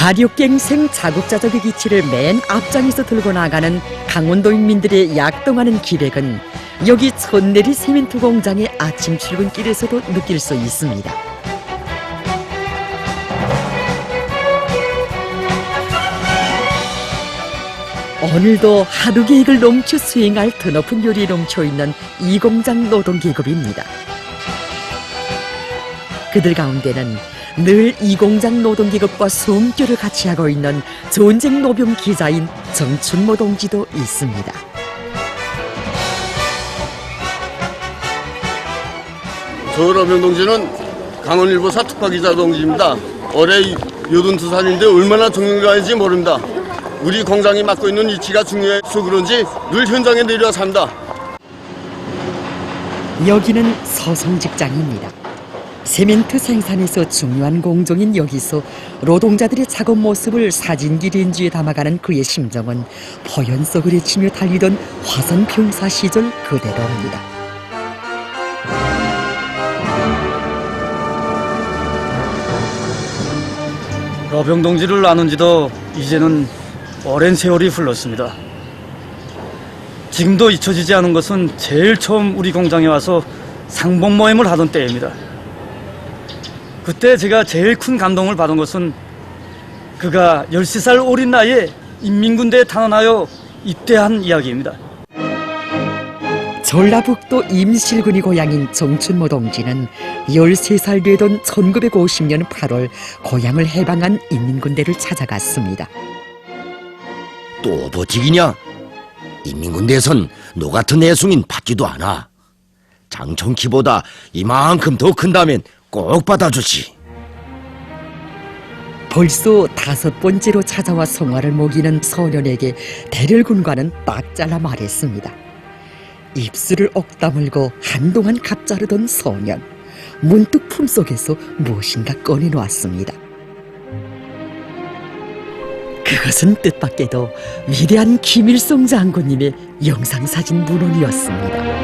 사륙갱생 자급자족의 기치를 맨 앞장에서 들고 나가는 강원도인민들의 약동하는 기백은 여기 천내리 세멘트 공장의 아침 출근길에서도 느낄 수 있습니다. 오늘도 하루 계획을 넘쳐 수행할 드높은 요리에 넘쳐있는 이 공장 노동계급입니다. 그들 가운데는 늘 이 공장 노동계급과 숨결을 같이 하고 있는 전쟁 노병 기자인 정춘모 동지도 있습니다. 저 러병 동지는 강원일보사 특파기자 동지입니다. 올해 82살인데 얼마나 존경가인지 모릅니다. 우리 공장이 맡고 있는 위치가 중요해서 그런지 늘 현장에 내려와 삽니다. 여기는 소송 직장입니다. 세멘트 생산에서 중요한 공정인 여기서 노동자들의 작업 모습을 사진기 렌즈에 담아가는 그의 심정은 포연 속을 헤치며 달리던 화성 병사 시절 그대로입니다. 러병 동지를 아는 지도 이제는 오랜 세월이 흘렀습니다. 지금도 잊혀지지 않은 것은 제일 처음 우리 공장에 와서 상봉 모임을 하던 때입니다. 그때 제가 제일 큰 감동을 받은 것은 그가 13살 어린 나이에 인민군대에 탄원하여 입대한 이야기입니다. 전라북도 임실군이 고향인 정춘모 동지는 13살 되던 1950년 8월 고향을 해방한 인민군대를 찾아갔습니다. 또 버티기냐? 인민군대에선 너 같은 애송인 받지도 않아. 장청키보다 이만큼 더 큰다면 꼭 받아주지. 벌써 5번째로 찾아와 송화를 먹이는 소년에게 대렬군과는 딱 잘라 말했습니다. 입술을 옥 다물고 한동안 갑자르던 소년. 문득 품속에서 무엇인가 꺼내놓았습니다. 그것은 뜻밖에도 위대한 김일성 장군님의 영상사진 문헌이었습니다.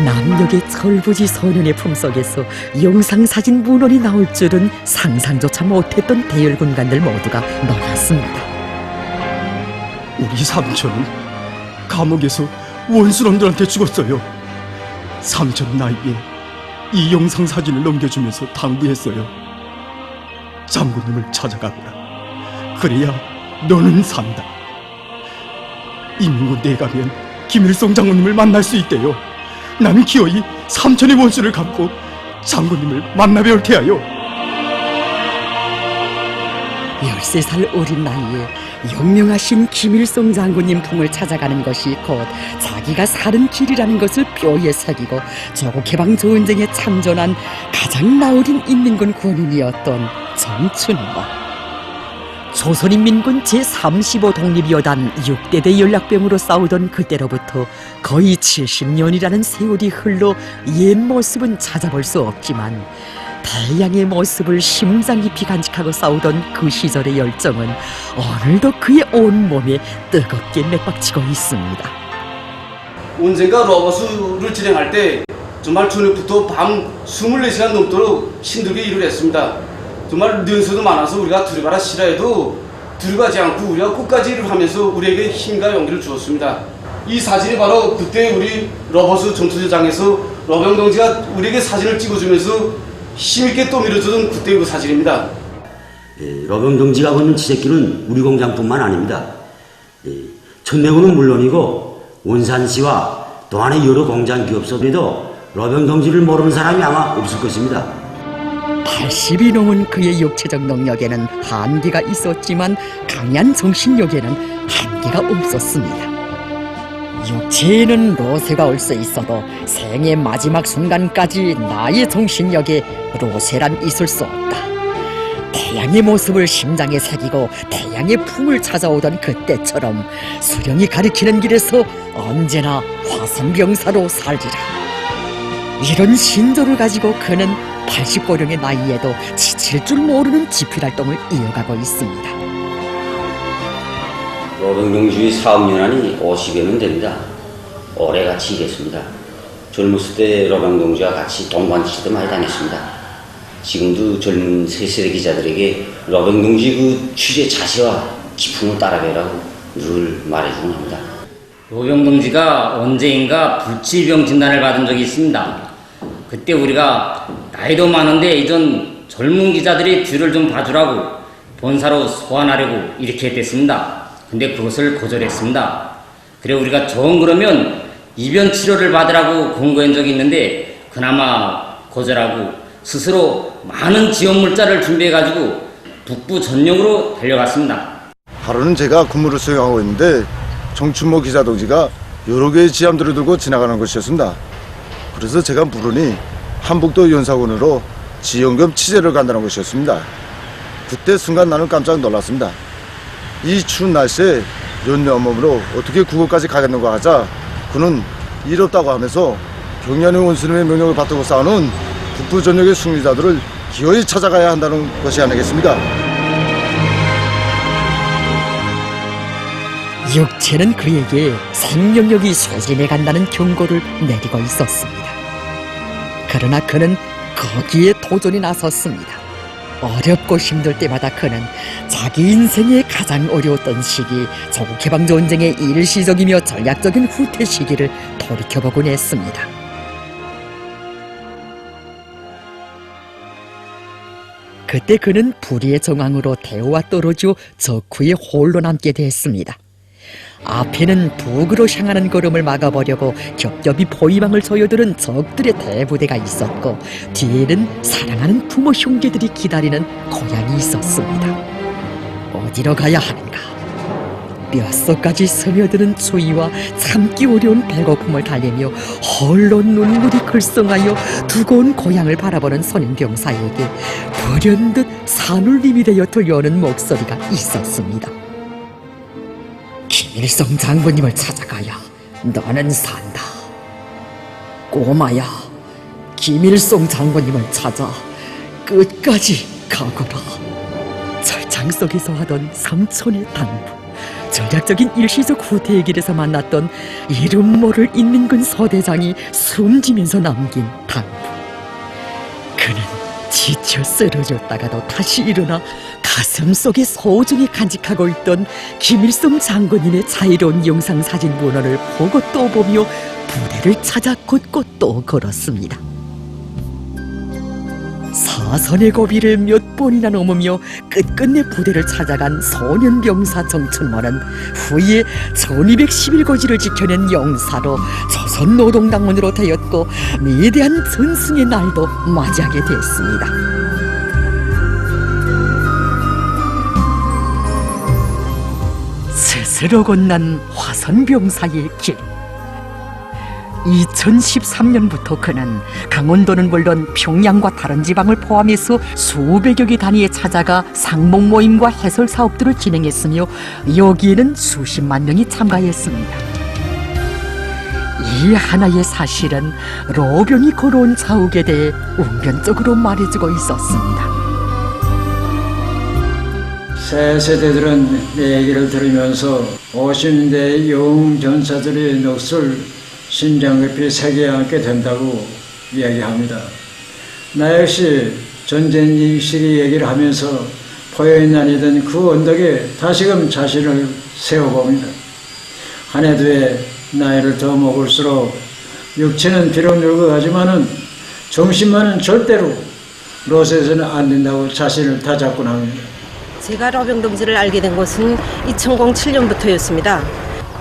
남녘의 철부지 소년의 품속에서 영상사진 문헌이 나올 줄은 상상조차 못했던 대열군관들 모두가 놀랐습니다. 우리 삼촌은 감옥에서 원수놈들한테 죽었어요. 삼촌은 나에게 이 영상사진을 넘겨주면서 당부했어요. 장군님을 찾아가거라. 그래야 너는 산다. 인민군대에 가면 김일성 장군님을 만날 수 있대요. 나는 기어이 삼촌의 원수를 갚고 장군님을 만나 뵐 테야요. 13살 어린 나이에 영명하신 김일성 장군님 품을 찾아가는 것이 곧 자기가 사는 길이라는 것을 뼈에 새기고 조국해방 전쟁에 참전한 가장 나으린 인민군 군인이었던 정춘모. 조선인민군 제35 독립여단 6대대 연락병으로 싸우던 그때로부터 거의 70년이라는 세월이 흘러 옛 모습은 찾아볼 수 없지만 태양의 모습을 심장 깊이 간직하고 싸우던 그 시절의 열정은 오늘도 그의 온몸에 뜨겁게 맥박치고 있습니다. 언젠가 로버스를 진행할 때 정말 저녁부터 밤 24시간 넘도록 힘들게 일을 했습니다. 정말 연수도 많아서 우리가 들어가라 싫어해도 들어가지 않고 우리가 끝까지 일을 하면서 우리에게 힘과 용기를 주었습니다. 이 사진이 바로 그때 우리 로버스 전투장에서 러병 동지가 우리에게 사진을 찍어주면서 힘있게 또 밀어주던 그때 그 사진입니다. 러병 동지가 걷는 지새길은 우리 공장뿐만 아닙니다. 천내군은 물론이고 원산시와 또 안에 여러 공장 기업소에도 러병 동지를 모르는 사람이 아마 없을 것입니다. 80이 넘은 그의 육체적 능력에는 한계가 있었지만 강한 정신력에는 한계가 없었습니다. 육체에는 로세가 올 수 있어도 생의 마지막 순간까지 나의 정신력에 로세란 있을 수 없다. 태양의 모습을 심장에 새기고 태양의 품을 찾아오던 그때처럼 수령이 가리키는 길에서 언제나 화성병사로 살리라. 이런 신조를 가지고 그는 89령의 나이에도 지칠 줄 모르는 집필활동을 이어가고 있습니다. 러병 동지의 사업연한이 50여는 됩니다. 오래 같이 일했습니다. 젊었을 때 러병 동지와 같이 동반지시도 많이 다녔습니다. 지금도 젊은 새세대 기자들에게 러병 동지 그 취재 자세와 기품을 따라가라고 늘 말해주곤 합니다. 러병 동지가 언제인가 불치병 진단을 받은 적이 있습니다. 그때 우리가 나이도 많은데 이전 젊은 기자들이 뒤를 좀 봐주라고 본사로 소환하려고 이렇게 했댔습니다. 근데 그것을 거절했습니다. 그래 우리가 정 그러면 이변 치료를 받으라고 권고한 적이 있는데 그나마 거절하고 스스로 많은 지원 물자를 준비해가지고 북부 전역으로 달려갔습니다. 하루는 제가 근무를 수행하고 있는데 정춘모 기자 동지가 여러 개의 지함들을 들고 지나가는 것이었습니다. 그래서 제가 물으니 한북도 연사군으로 지원금 취재를 간다는 것이었습니다. 그때 순간 나는 깜짝 놀랐습니다. 이 추운 날씨에 연내 몸으로 어떻게 국어까지 가겠는가 하자 그는 일 없다고 하면서 경련의 원수님의 명령을 받들고 싸우는 북부 전역의 승리자들을 기어이 찾아가야 한다는 것이 아니겠습니까? 육체는 그에게 생명력이 소진해 간다는 경고를 내리고 있었습니다. 그러나 그는 거기에 도전이 나섰습니다. 어렵고 힘들 때마다 그는 자기 인생의 가장 어려웠던 시기, 조국 해방 전쟁의 일시적이며 전략적인 후퇴 시기를 돌이켜보곤 했습니다. 그때 그는 불의의 정황으로 대우와 떨어져 적후에 홀로 남게 됐습니다. 앞에는 북으로 향하는 걸음을 막아보려고 겹겹이 포위망을 서여드는 적들의 대부대가 있었고 뒤에는 사랑하는 부모 형제들이 기다리는 고향이 있었습니다. 어디로 가야 하는가? 뼛속까지 스며드는 추위와 참기 어려운 배고픔을 달래며 홀로 눈물이 글썽하여 두고 온 고향을 바라보는 선임병사에게 불현듯 산울림이 되어 들려오는 목소리가 있었습니다. 김일성 장군님을 찾아가야 너는 산다. 꼬마야, 김일성 장군님을 찾아 끝까지 가거라. 철장 속에서 하던 삼촌의 당부, 전략적인 일시적 후퇴의 길에서 만났던 이름 모를 인민군 소대장이 숨지면서 남긴 당부. 그는 지쳐 쓰러졌다가도 다시 일어나 가슴속에 소중히 간직하고 있던 김일성 장군님의 자유로운 영상사진 문헌을 보고 또 보며 부대를 찾아 곧곧 또 걸었습니다. 사선의 고비를 몇 번이나 넘으며 끝끝내 부대를 찾아간 소년병사 정춘모는 후에 1211고지를 지켜낸 영사로 조선노동당원으로 되었고 위대한 전승의 날도 맞이하게 됐습니다. 스스로 건넌 화선병사의 길. 2013년부터 그는 강원도는 물론 평양과 다른 지방을 포함해서 수백여 개 단위에 찾아가 상봉 모임과 해설 사업들을 진행했으며 여기에는 수십만 명이 참가했습니다. 이 하나의 사실은 러병이 걸어온 자욱에 대해 운변적으로 말해주고 있었습니다. 새 세대들은 내 얘기를 들으면서 50년대 영웅 전사들의 넋을 심장 깊이 새겨 안게 된다고 이야기합니다. 나 역시 전쟁 시기 얘기를 하면서 포효인난이던 그 언덕에 다시금 자신을 세워봅니다. 한 해 두 해 나이를 더 먹을수록 육체는 비록 늙어가지만은 정신만은 절대로 로스에서는 안 된다고 자신을 다잡곤 합니다. 제가 러병 동지를 알게 된 것은 2007년부터였습니다.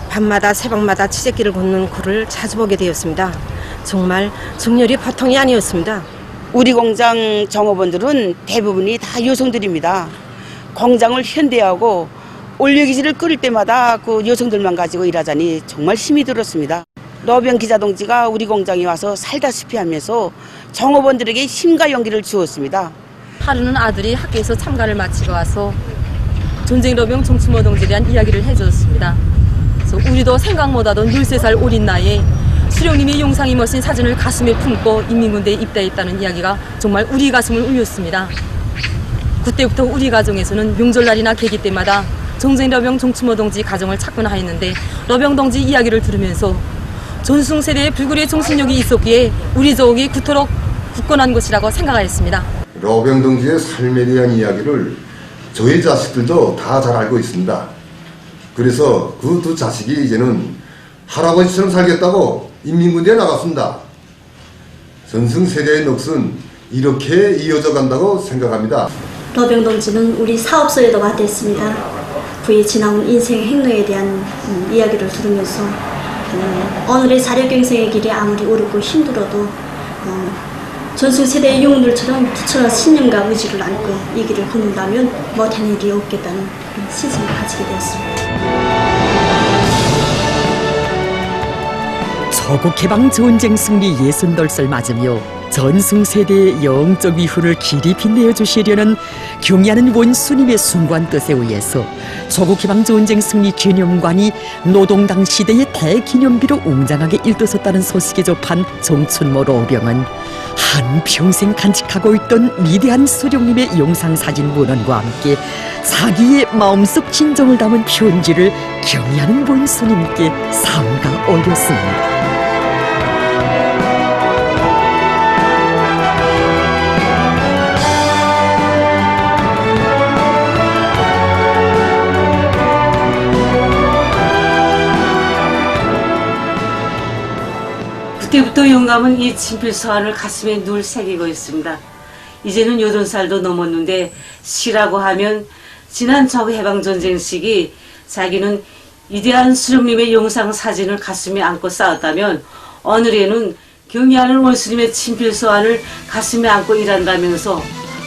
밤마다 새벽마다 취재길을 걷는 그를 자주 보게 되었습니다. 정말 정열이 보통이 아니었습니다. 우리 공장 정업원들은 대부분이 다 여성들입니다. 공장을 현대하고 올려기지를 끓일 때마다 그 여성들만 가지고 일하자니 정말 힘이 들었습니다. 러병 기자 동지가 우리 공장에 와서 살다시피 하면서 정업원들에게 힘과 용기를 주었습니다. 하루는 아들이 학교에서 참가를 마치고 와서 전쟁 러병 정춘모 동지에 대한 이야기를 해줬습니다. 그래서 우리도 생각 못하던 13살 어린 나이에 수령님의 용상이 멋진 사진을 가슴에 품고 인민군대에 입대했다는 이야기가 정말 우리 가슴을 울렸습니다. 그때부터 우리 가정에서는 명절날이나 계기 때마다 전쟁 러병 정춘모 동지 가정을 찾곤 하였는데 러병 동지 이야기를 들으면서 전승세대의 불굴의 정신력이 있었기에 우리 조국이 그토록 굳건한 것이라고 생각하였습니다. 러병 동지의 삶에 대한 이야기를 저희 자식들도 다 잘 알고 있습니다. 그래서 그 두 자식이 이제는 할아버지처럼 살겠다고 인민군대에 나갔습니다. 전승세대의 넋은 이렇게 이어져 간다고 생각합니다. 러병 동지는 우리 사업소에도 맡았습니다. 그의 지나온 인생 행로에 대한 이야기를 들으면서 오늘의 자력갱생의 길이 아무리 어렵고 힘들어도 전승세대의 영웅들처럼 부처와 신념과 의지를 안고 이 길을 걷는다면 못하는 일이 없겠다는 그런 신심을 가지게 되었습니다. 조국해방 전쟁 승리 60돌을 맞으며 전승세대의 영적 위후를 길이 빛내어 주시려는 경의하는 원수님의 숭고한 뜻에 의해서 조국해방 전쟁 승리 기념관이 노동당 시대의 대기념비로 웅장하게 일떠섰다는 소식에 접한 정춘모 로병은 한평생 간직하고 있던 위대한 수령님의 영상사진 문헌과 함께 자기의 마음속 진정을 담은 편지를 경의하는 원수님께 삼가 올렸습니다. 그때부터 영감은 이 친필 서한을 가슴에 늘 새기고 있습니다. 이제는 80살도 넘었는데 시라고 하면 지난 적해방전쟁 시기 자기는 위대한 수령님의 영상 사진을 가슴에 안고 싸웠다면 오늘에는 경의하는 원수님의 친필 서한을 가슴에 안고 일한다면서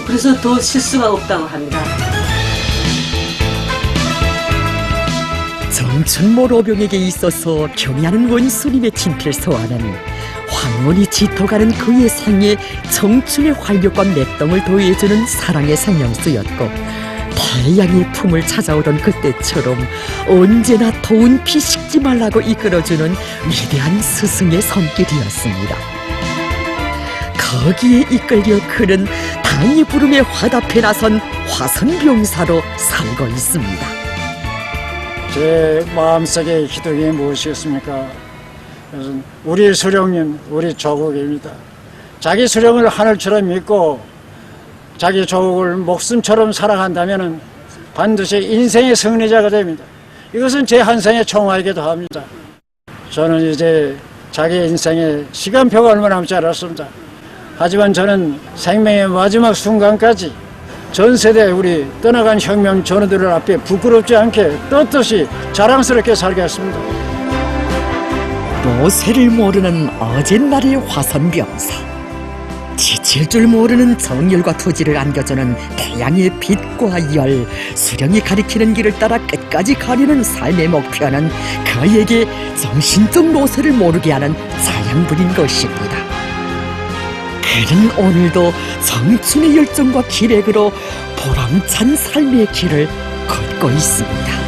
그래서 더 실수가 없다고 합니다. 정춘모 로병에게 있어서 경의하는 원수님의 친필 서한은 황혼이 짙어가는 그의 생에 청춘의 활력과 맥동을 더해주는 사랑의 생명수였고 태양의 품을 찾아오던 그때처럼 언제나 더운 피 식지 말라고 이끌어주는 위대한 스승의 손길이었습니다. 거기에 이끌려 그는 당의 부름에 화답해 나선 화선병사로 살고 있습니다. 제 마음속의 기둥이 무엇이었습니까? 우리 수령님, 우리 조국입니다. 자기 수령을 하늘처럼 믿고 자기 조국을 목숨처럼 사랑한다면 반드시 인생의 승리자가 됩니다. 이것은 제 한 생의 총화이기도 합니다. 저는 이제 자기 인생의 시간표가 얼마 남지 않았습니다. 하지만 저는 생명의 마지막 순간까지 전 세대 우리 떠나간 혁명 전우들 앞에 부끄럽지 않게 떳떳이 자랑스럽게 살겠습니다. 노쇠를 모르는 어젯날의 화선병사, 지칠 줄 모르는 정열과 투지를 안겨주는 태양의 빛과 열, 수령이 가리키는 길을 따라 끝까지 가려는 삶의 목표는 그에게 정신적 노쇠를 모르게 하는 자양분인 것입니다. 그는 오늘도 청춘의 열정과 기백으로 보람찬 삶의 길을 걷고 있습니다.